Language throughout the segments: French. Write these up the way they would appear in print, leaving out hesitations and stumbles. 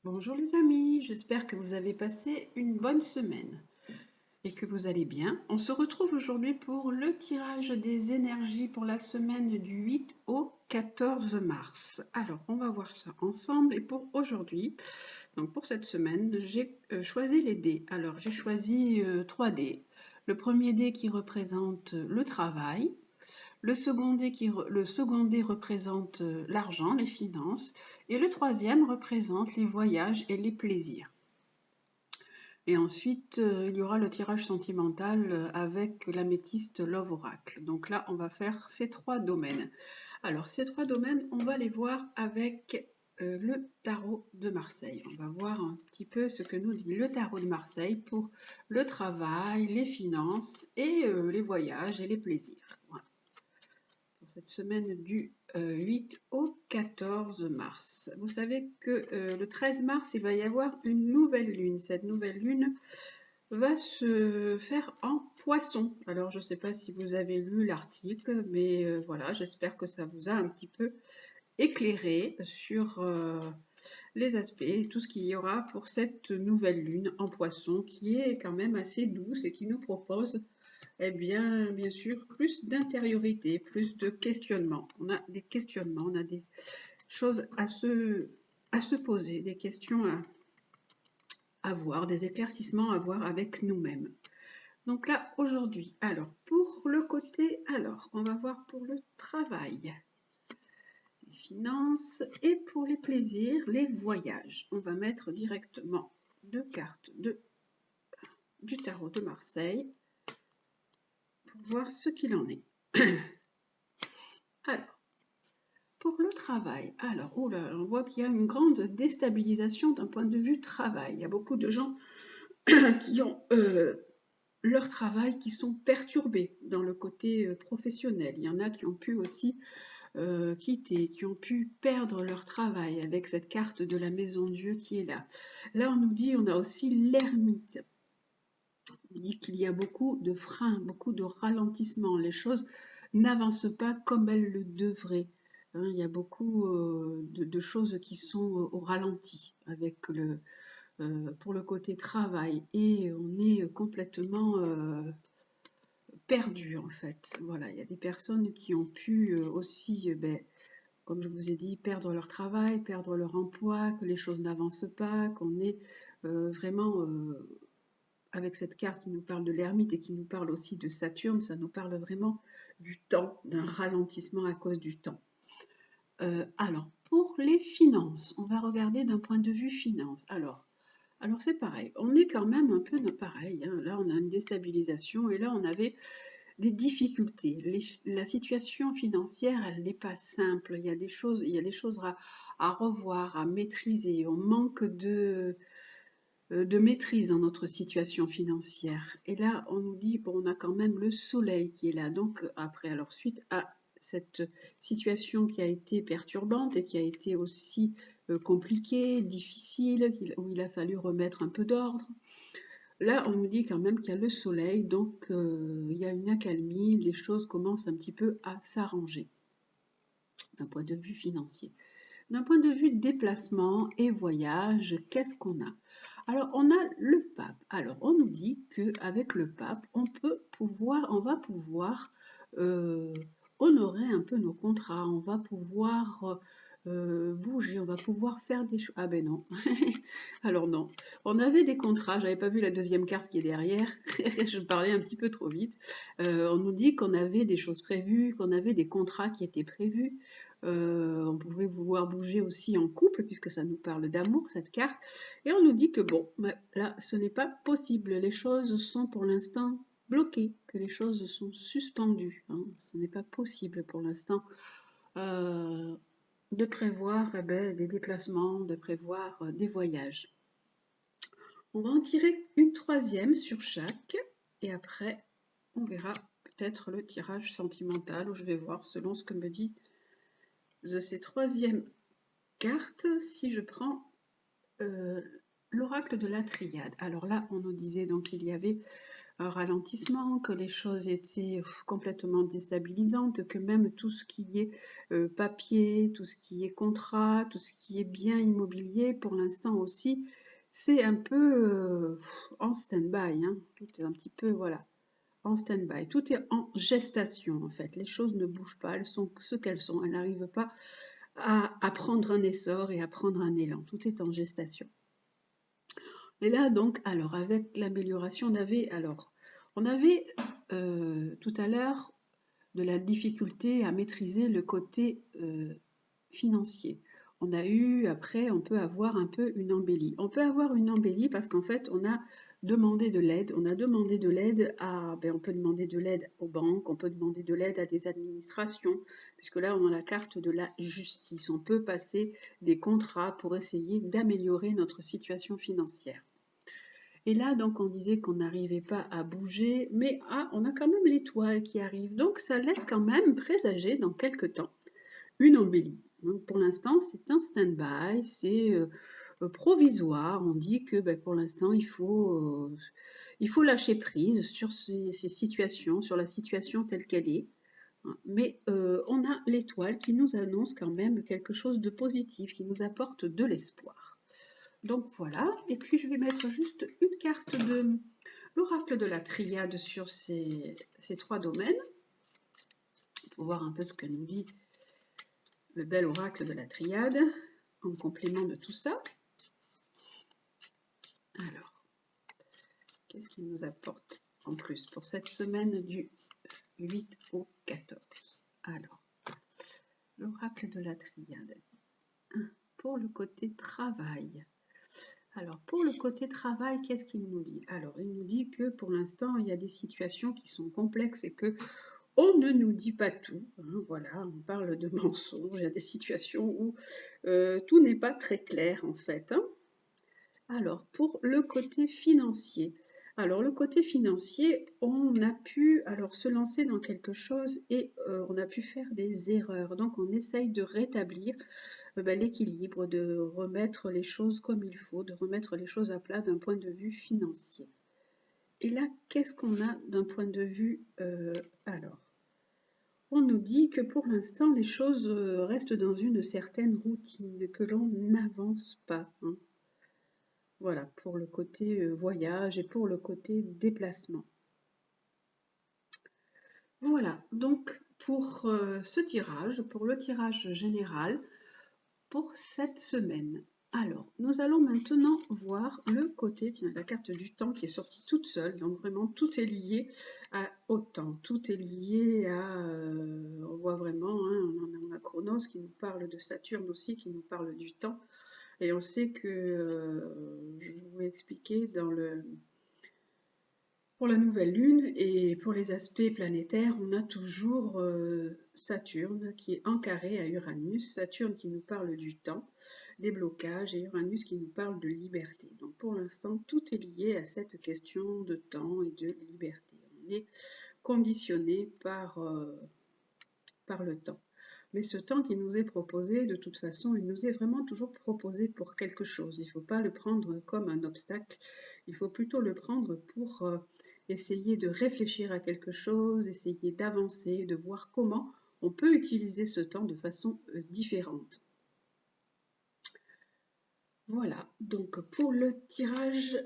Bonjour les amis, j'espère que vous avez passé une bonne semaine et que vous allez bien. On se retrouve aujourd'hui pour le tirage des énergies pour la semaine du 8 au 14 mars. Alors, on va voir ça ensemble et pour aujourd'hui, donc pour cette semaine, j'ai choisi les dés. Alors, j'ai choisi 3 dés. Le premier dé qui représente le travail, le second dé représente l'argent, les finances, et le troisième représente les voyages et les plaisirs. Et ensuite, il y aura le tirage sentimental avec l'améthyste Love Oracle. Donc là, on va faire ces 3 domaines. Alors, ces 3 domaines, on va les voir avec le tarot de Marseille. On va voir un petit peu ce que nous dit le tarot de Marseille pour le travail, les finances et les voyages et les plaisirs. Voilà. Pour cette semaine du 8 au 14 mars. Vous savez que le 13 mars, il va y avoir une nouvelle lune. Cette nouvelle lune va se faire en poisson. Alors, je ne sais pas si vous avez lu l'article, mais voilà, j'espère que ça vous a un petit peu éclairé sur les aspects, tout ce qu'il y aura pour cette nouvelle lune en poisson qui est quand même assez douce et qui nous propose eh bien sûr, plus d'intériorité, plus de questionnement. On a des questionnements, on a des choses à se poser, des questions à voir, des éclaircissements à voir avec nous-mêmes. Donc là, aujourd'hui, alors, pour le côté, alors, on va voir pour le travail, les finances et pour les plaisirs, les voyages. On va mettre directement 2 cartes du tarot de Marseille pour voir ce qu'il en est. Alors, pour le travail, alors, oh là, on voit qu'il y a une grande déstabilisation d'un point de vue travail. Il y a beaucoup de gens qui ont leur travail qui sont perturbés dans le côté professionnel. Il y en a qui ont pu aussi quitter, qui ont pu perdre leur travail avec cette carte de la maison Dieu qui est là. Là, on nous dit, on a aussi l'ermite. Il dit qu'il y a beaucoup de freins, beaucoup de ralentissements. Les choses n'avancent pas comme elles le devraient. Hein, il y a beaucoup de choses qui sont au ralenti avec pour le côté travail et on est complètement perdu en fait. Voilà, il y a des personnes qui ont pu aussi, comme je vous ai dit, perdre leur travail, perdre leur emploi, que les choses n'avancent pas, qu'on est vraiment avec cette carte qui nous parle de l'ermite et qui nous parle aussi de Saturne, ça nous parle vraiment du temps, d'un ralentissement à cause du temps. Alors, pour les finances, on va regarder d'un point de vue finance. Alors c'est pareil, on est quand même un peu pareil. Hein. Là, on a une déstabilisation et là, on avait des difficultés. La situation financière, elle n'est pas simple. Il y a des choses à revoir, à maîtriser. On manque de maîtrise dans notre situation financière. Et là, on nous dit, bon, on a quand même le soleil qui est là. Donc, après, alors suite à cette situation qui a été perturbante et qui a été aussi compliquée, difficile, où il a fallu remettre un peu d'ordre. Là, on nous dit quand même qu'il y a le soleil, donc il y a une accalmie, les choses commencent un petit peu à s'arranger d'un point de vue financier. D'un point de vue déplacement et voyage, qu'est-ce qu'on a? Alors, on a le pape. Alors, on nous dit qu'avec le pape, on va pouvoir honorer un peu nos contrats, on va pouvoir bouger, on va pouvoir faire des choses. Ah ben non. Alors non. On avait des contrats, j'avais pas vu la deuxième carte qui est derrière, je parlais un petit peu trop vite. On nous dit qu'on avait des choses prévues, qu'on avait des contrats qui étaient prévus. On pouvait vouloir bouger aussi en couple, puisque ça nous parle d'amour, cette carte. Et on nous dit que bon, là, ce n'est pas possible. Les choses sont pour l'instant bloquées, que les choses sont suspendues. Hein. Ce n'est pas possible pour l'instant de prévoir des déplacements, de prévoir des voyages. On va en tirer une troisième sur chaque, et après, on verra peut-être le tirage sentimental, où je vais voir selon ce que me dit de ces troisièmes cartes, si je prends l'oracle de la triade. Alors là, on nous disait donc qu'il y avait un ralentissement, que les choses étaient complètement déstabilisantes, que même tout ce qui est papier, tout ce qui est contrat, tout ce qui est bien immobilier, pour l'instant aussi, c'est un peu en stand-by. Hein. Tout est un petit peu, voilà, en stand-by. Tout est en gestation, en fait. Les choses ne bougent pas, elles sont ce qu'elles sont. Elles n'arrivent pas à prendre un essor et à prendre un élan. Tout est en gestation. Et là, donc, alors, avec l'amélioration, on avait tout à l'heure de la difficulté à maîtriser le côté financier. On a eu, après, on peut avoir un peu une embellie. On peut avoir une embellie parce qu'en fait, on a demandé de l'aide. On a demandé de l'aide on peut demander de l'aide aux banques, on peut demander de l'aide à des administrations, puisque là, on a la carte de la justice. On peut passer des contrats pour essayer d'améliorer notre situation financière. Et là, donc, on disait qu'on n'arrivait pas à bouger, mais on a quand même l'étoile qui arrive. Donc, ça laisse quand même présager dans quelques temps une embellie. Donc, pour l'instant, c'est un stand-by, c'est provisoire. On dit que pour l'instant, il faut lâcher prise sur ces situations, sur la situation telle qu'elle est. Mais on a l'étoile qui nous annonce quand même quelque chose de positif, qui nous apporte de l'espoir. Donc voilà, et puis je vais mettre juste une carte de l'oracle de la triade sur ces trois domaines, pour voir un peu ce que nous dit le bel oracle de la triade, en complément de tout ça. Alors, qu'est-ce qu'il nous apporte en plus pour cette semaine du 8 au 14? Alors, l'oracle de la triade, pour le côté travail. Alors, pour le côté travail, qu'est-ce qu'il nous dit? Alors, il nous dit que pour l'instant, il y a des situations qui sont complexes et que on ne nous dit pas tout. Hein, voilà, on parle de mensonges, il y a des situations où tout n'est pas très clair en fait. Hein. Alors, pour le côté financier. Alors, le côté financier, on a pu se lancer dans quelque chose et on a pu faire des erreurs. Donc, on essaye de rétablir l'équilibre, de remettre les choses comme il faut, de remettre les choses à plat d'un point de vue financier. Et là, qu'est-ce qu'on a d'un point de vue on nous dit que pour l'instant, les choses restent dans une certaine routine, que l'on n'avance pas. Hein. Voilà, pour le côté voyage et pour le côté déplacement. Voilà, donc pour ce tirage, pour le tirage général, pour cette semaine. Alors, nous allons maintenant voir le côté, tiens, la carte du temps qui est sortie toute seule, donc vraiment tout est lié au temps, tout est lié à, on voit vraiment, hein, on a Chronos qui nous parle de Saturne aussi, qui nous parle du temps, et on sait que, je vous ai expliqué pour la nouvelle lune et pour les aspects planétaires, on a toujours Saturne qui est en carré à Uranus, Saturne qui nous parle du temps, des blocages et Uranus qui nous parle de liberté. Donc pour l'instant, tout est lié à cette question de temps et de liberté. On est conditionné par le temps. Mais ce temps qui nous est proposé, de toute façon, il nous est vraiment toujours proposé pour quelque chose. Il ne faut pas le prendre comme un obstacle, il faut plutôt le prendre pour essayer de réfléchir à quelque chose, essayer d'avancer, de voir comment on peut utiliser ce temps de façon différente. Voilà, donc pour le tirage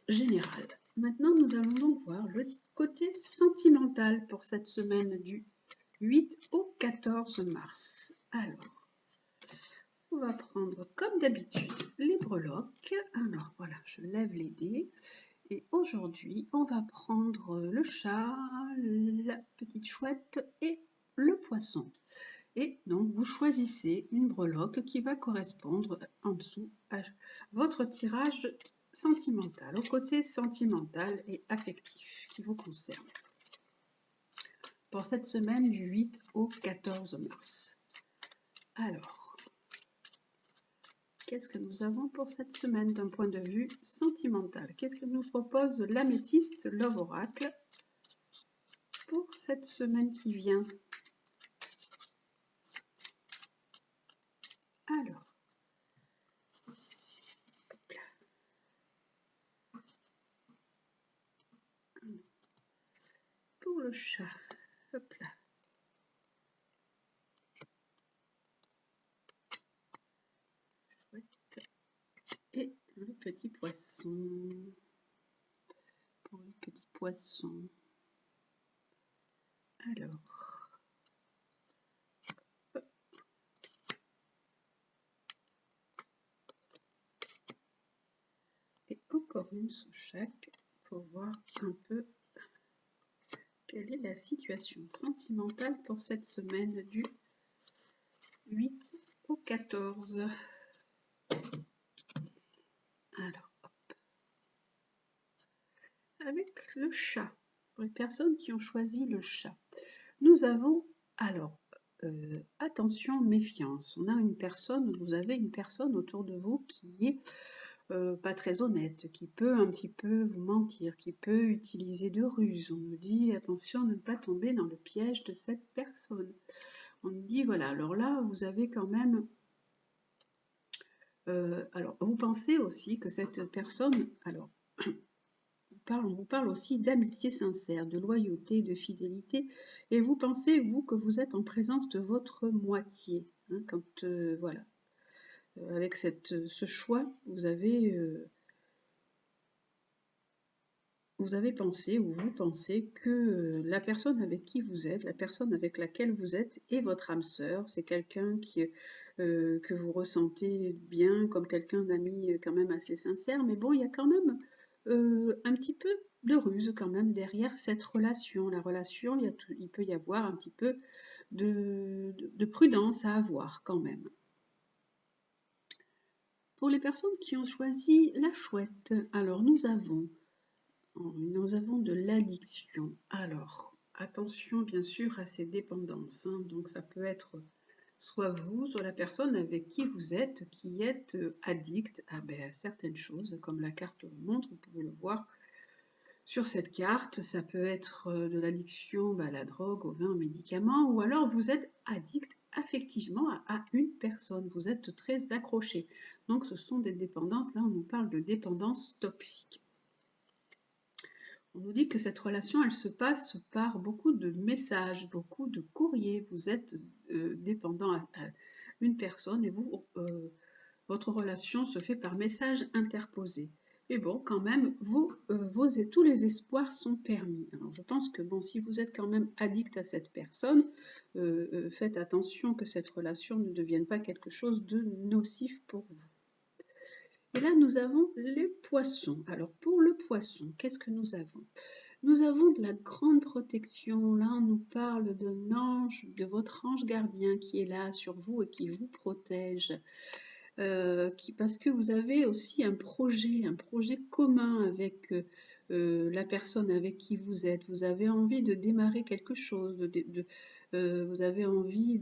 général. Maintenant, nous allons donc voir le côté sentimental pour cette semaine du 8 au 14 mars. Alors, on va prendre comme d'habitude les breloques. Alors voilà, je lève les dés. Et aujourd'hui, on va prendre le chat, la petite chouette et le poisson. Et donc, vous choisissez une breloque qui va correspondre en dessous à votre tirage sentimental, au côté sentimental et affectif qui vous concerne. Pour cette semaine du 8 au 14 mars. Alors, qu'est-ce que nous avons pour cette semaine d'un point de vue sentimental? Qu'est-ce que nous propose l'améthyste Love Oracle pour cette semaine qui vient? Alors, le chat. Hop là. Chouette. Et le petit poisson. Pour le petit poisson. Alors. Et encore une sous chaque pour voir un peu quelle est la situation sentimentale pour cette semaine du 8 au 14. Alors, hop. Avec le chat, pour les personnes qui ont choisi le chat, nous avons, alors, attention, méfiance. On a une personne, vous avez une personne autour de vous qui est pas très honnête, qui peut un petit peu vous mentir, qui peut utiliser de ruses. On nous dit attention de ne pas tomber dans le piège de cette personne. On nous dit voilà, alors là vous avez quand même... alors vous pensez aussi que cette personne, alors on vous parle aussi d'amitié sincère, de loyauté, de fidélité, et vous pensez vous que vous êtes en présence de votre moitié, hein, quand voilà. Avec ce choix, vous avez pensé ou vous pensez que la personne avec qui vous êtes, la personne avec laquelle vous êtes est votre âme sœur, c'est quelqu'un que vous ressentez bien comme quelqu'un d'ami quand même assez sincère, mais bon, il y a quand même un petit peu de ruse quand même derrière cette relation. La relation, il peut y avoir un petit peu de prudence à avoir quand même. Pour les personnes qui ont choisi la chouette, alors nous avons de l'addiction. Alors, attention bien sûr à ces dépendances. Hein. Donc ça peut être soit vous, soit la personne avec qui vous êtes, qui êtes addict à certaines choses, comme la carte le montre, vous pouvez le voir sur cette carte. Ça peut être de l'addiction à la drogue, au vin, aux médicaments, ou alors vous êtes addict affectivement à une personne, vous êtes très accroché. Donc ce sont des dépendances, là on nous parle de dépendance toxique. On nous dit que cette relation, elle se passe par beaucoup de messages, beaucoup de courriers. Vous êtes dépendant à une personne et votre relation se fait par message interposé. Mais bon, quand même, tous les espoirs sont permis. Alors, je pense que bon, si vous êtes quand même addict à cette personne, faites attention que cette relation ne devienne pas quelque chose de nocif pour vous. Et là, nous avons les poissons. Alors, pour le poisson, qu'est-ce que nous avons? Nous avons de la grande protection. Là, on nous parle d'un ange, de votre ange gardien qui est là sur vous et qui vous protège. Parce que vous avez aussi un projet commun avec la personne avec qui vous êtes. Vous avez envie de démarrer quelque chose, vous avez envie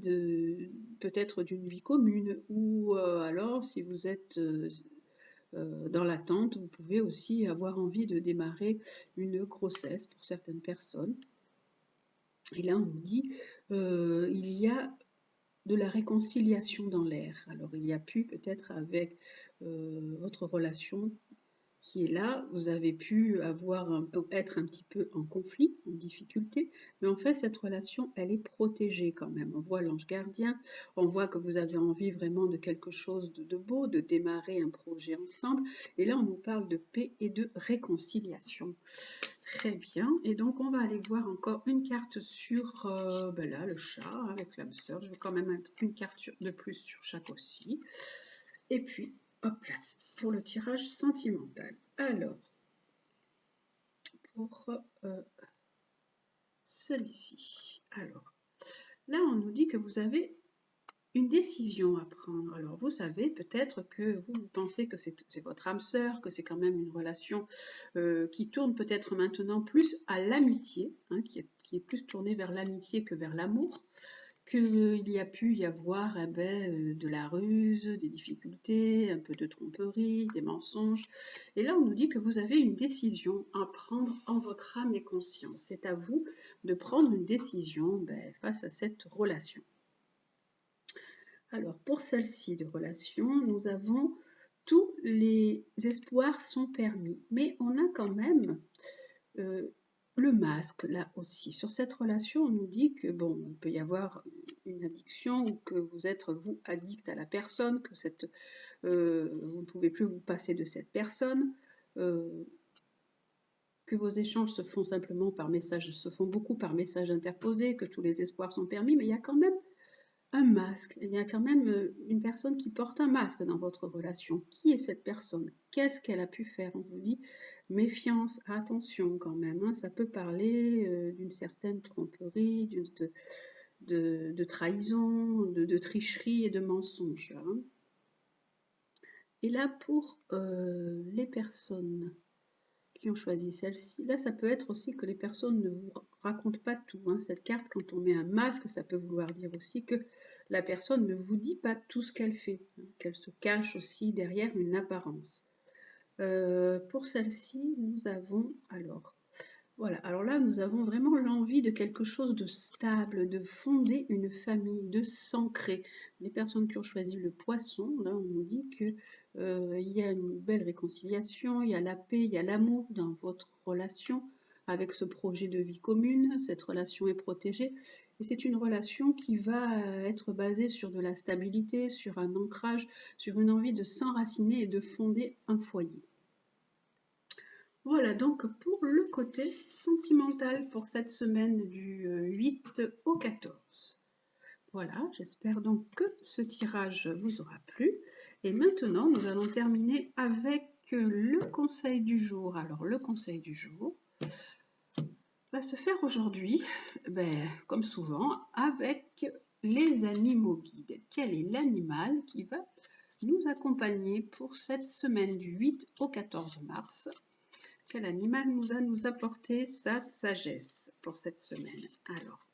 peut-être d'une vie commune, ou alors si vous êtes dans l'attente, vous pouvez aussi avoir envie de démarrer une grossesse pour certaines personnes. Et là, on nous dit, il y a de la réconciliation dans l'air. Alors, il y a pu peut-être avec votre relation qui est là, vous avez pu être un petit peu en conflit, en difficulté, mais en fait, cette relation, elle est protégée quand même. On voit l'ange gardien, on voit que vous avez envie vraiment de quelque chose de beau, de démarrer un projet ensemble, et là, on nous parle de paix et de réconciliation. Très bien, et donc on va aller voir encore une carte sur là, le chat avec l'âme sœur. Je vais quand même mettre une carte de plus sur chaque aussi. Et puis, hop là, pour le tirage sentimental. Alors, pour celui-ci. Alors, là, on nous dit que vous avez une décision à prendre. Alors, vous savez peut-être que vous pensez que c'est votre âme sœur, que c'est quand même une relation qui tourne peut-être maintenant plus à l'amitié, hein, qui est plus tournée vers l'amitié que vers l'amour, qu'il y a pu y avoir de la ruse, des difficultés, un peu de tromperie, des mensonges. Et là, on nous dit que vous avez une décision à prendre en votre âme et conscience. C'est à vous de prendre une décision face à cette relation. Alors, pour celle-ci de relation, nous avons tous les espoirs sont permis, mais on a quand même le masque, là aussi, sur cette relation, on nous dit que bon, il peut y avoir une addiction ou que vous êtes, vous, addict à la personne, que vous ne pouvez plus vous passer de cette personne, que vos échanges se font simplement par message, se font beaucoup par message interposé, que tous les espoirs sont permis, mais il y a quand même un masque, il y a quand même une personne qui porte un masque dans votre relation. Qui est cette personne? Qu'est-ce qu'elle a pu faire? On vous dit méfiance, attention quand même, hein, ça peut parler d'une certaine tromperie, de trahison, de tricherie et de mensonge. Hein. Et là, pour les personnes qui ont choisi celle-ci, là, ça peut être aussi que les personnes ne vous racontent pas tout. Hein. Cette carte, quand on met un masque, ça peut vouloir dire aussi que la personne ne vous dit pas tout ce qu'elle fait, hein, qu'elle se cache aussi derrière une apparence. Pour celle-ci, nous avons alors, voilà, alors là, nous avons vraiment l'envie de quelque chose de stable, de fonder une famille, de s'ancrer. Les personnes qui ont choisi le poisson, là, on nous dit que il y a une belle réconciliation, il y a la paix, il y a l'amour dans votre relation avec ce projet de vie commune. Cette relation est protégée et c'est une relation qui va être basée sur de la stabilité, sur un ancrage, sur une envie de s'enraciner et de fonder un foyer. Voilà donc pour le côté sentimental pour cette semaine du 8 au 14. Voilà, j'espère donc que ce tirage vous aura plu. Et maintenant, nous allons terminer avec le conseil du jour. Alors, le conseil du jour va se faire aujourd'hui, comme souvent, avec les animaux guides. Quel est l'animal qui va nous accompagner pour cette semaine du 8 au 14 mars? Quel animal va nous apporter sa sagesse pour cette semaine? Alors,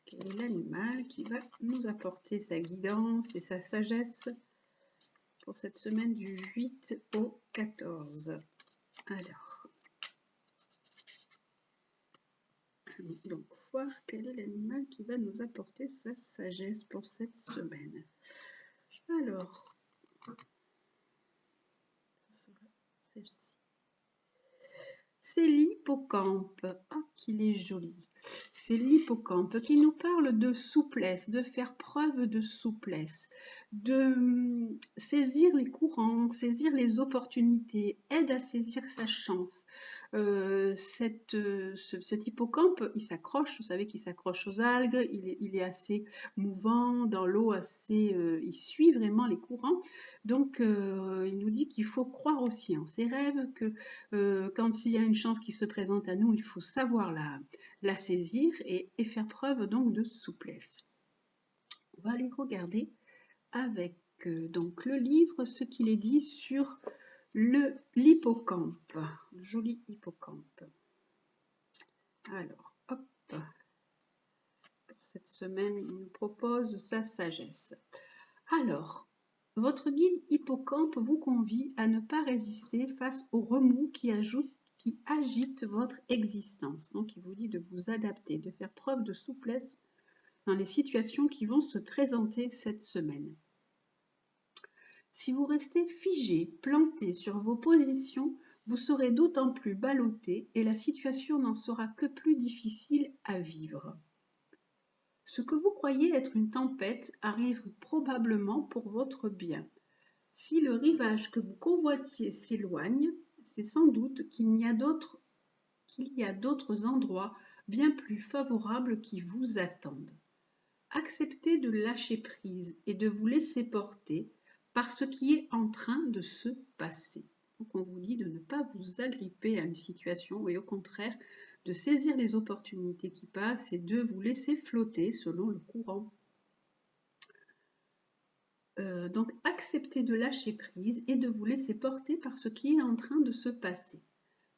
quel est l'animal qui va nous apporter sa guidance et sa sagesse pour cette semaine du 8 au 14? Alors, allons donc voir quel est l'animal qui va nous apporter sa sagesse pour cette semaine. Alors, ce sera celle-ci. C'est l'hippocampe. Ah, qu'il est joli. C'est l'hippocampe qui nous parle de souplesse, de faire preuve de souplesse, de saisir les courants, saisir les opportunités, aide à saisir sa chance. Cet hippocampe, il s'accroche, vous savez qu'il s'accroche aux algues, il est assez mouvant, dans l'eau, il suit vraiment les courants. Donc, il nous dit qu'il faut croire aussi en ses rêves, que quand il y a une chance qui se présente à nous, il faut savoir la saisir et faire preuve donc de souplesse. On va aller regarder avec donc le livre ce qu'il est dit sur l'hippocampe. Joli hippocampe. Alors, hop. Pour cette semaine, il nous propose sa sagesse. Alors, votre guide hippocampe vous convie à ne pas résister face aux remous qui agite votre existence. Donc, il vous dit de vous adapter, de faire preuve de souplesse dans les situations qui vont se présenter cette semaine. Si vous restez figé, planté sur vos positions, vous serez d'autant plus ballotté et la situation n'en sera que plus difficile à vivre. Ce que vous croyez être une tempête arrive probablement pour votre bien. Si le rivage que vous convoitiez s'éloigne, c'est sans doute qu'il y a d'autres endroits bien plus favorables qui vous attendent. Acceptez de lâcher prise et de vous laisser porter par ce qui est en train de se passer. Donc on vous dit de ne pas vous agripper à une situation et au contraire de saisir les opportunités qui passent et de vous laisser flotter selon le courant. Donc acceptez de lâcher prise et de vous laisser porter par ce qui est en train de se passer.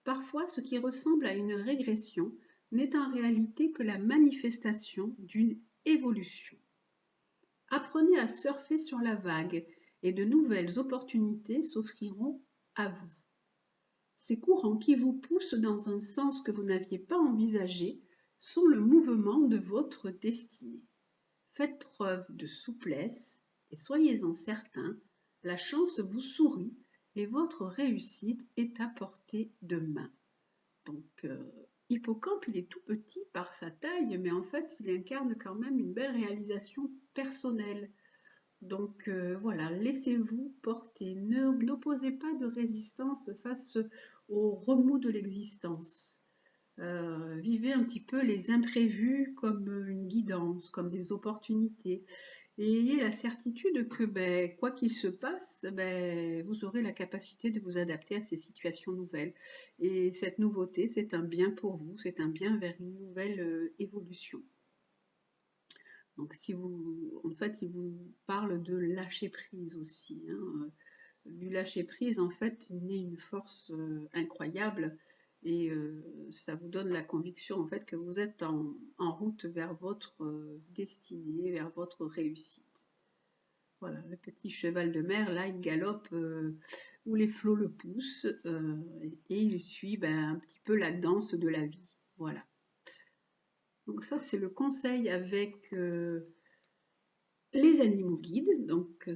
Parfois, ce qui ressemble à une régression n'est en réalité que la manifestation d'une évolution. Apprenez à surfer sur la vague et de nouvelles opportunités s'offriront à vous. Ces courants qui vous poussent dans un sens que vous n'aviez pas envisagé sont le mouvement de votre destinée. Faites preuve de souplesse et soyez-en certains, la chance vous sourit et votre réussite est à portée de main. Donc, Hippocampe, il est tout petit par sa taille, mais en fait, il incarne quand même une belle réalisation personnelle. Donc voilà, laissez-vous porter, n'opposez pas de résistance face aux remous de l'existence. Vivez un petit peu les imprévus comme une guidance, comme des opportunités. Et ayez la certitude que ben, quoi qu'il se passe, ben, vous aurez la capacité de vous adapter à ces situations nouvelles. Et cette nouveauté, c'est un bien pour vous, c'est un bien vers une nouvelle évolution. Donc si vous, en fait, il vous parle de lâcher prise aussi, hein. Du lâcher prise, en fait, naît une force incroyable et ça vous donne la conviction, en fait, que vous êtes en route vers votre destinée, vers votre réussite. Voilà, le petit cheval de mer, là, il galope où les flots le poussent et il suit ben, un petit peu la danse de la vie. Voilà. Donc ça, c'est le conseil avec les animaux guides. Donc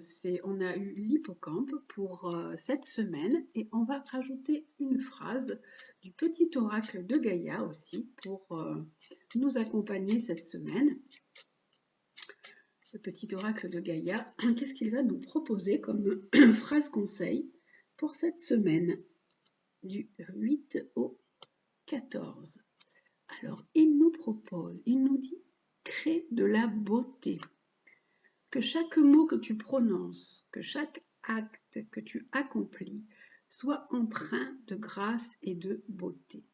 on a eu l'hippocampe pour cette semaine et on va rajouter une phrase du petit oracle de Gaïa aussi pour nous accompagner cette semaine. Ce petit oracle de Gaïa, qu'est-ce qu'il va nous proposer comme phrase conseil pour cette semaine du 8 au 14? Alors, il nous propose, il nous dit « crée de la beauté ». Que chaque mot que tu prononces, que chaque acte que tu accomplis soit empreint de grâce et de beauté.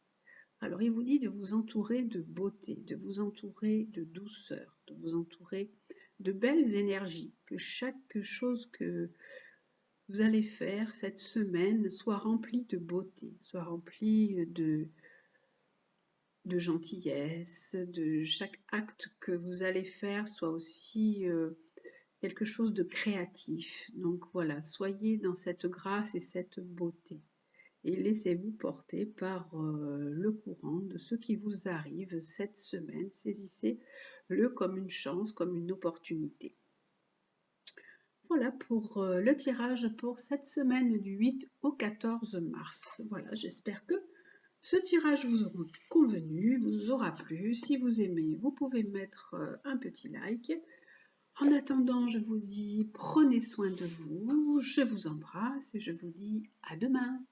Alors, il vous dit de vous entourer de beauté, de vous entourer de douceur, de vous entourer de belles énergies, que chaque chose que vous allez faire cette semaine soit remplie de beauté, soit remplie de gentillesse, de chaque acte que vous allez faire soit aussi quelque chose de créatif. Donc voilà, soyez dans cette grâce et cette beauté. Et laissez-vous porter par le courant de ce qui vous arrive cette semaine. Saisissez-le comme une chance, comme une opportunité. Voilà pour le tirage pour cette semaine du 8 au 14 mars. Voilà, j'espère que ce tirage vous aura convenu, vous aura plu. Si vous aimez, vous pouvez mettre un petit like. En attendant, je vous dis prenez soin de vous, je vous embrasse et je vous dis à demain.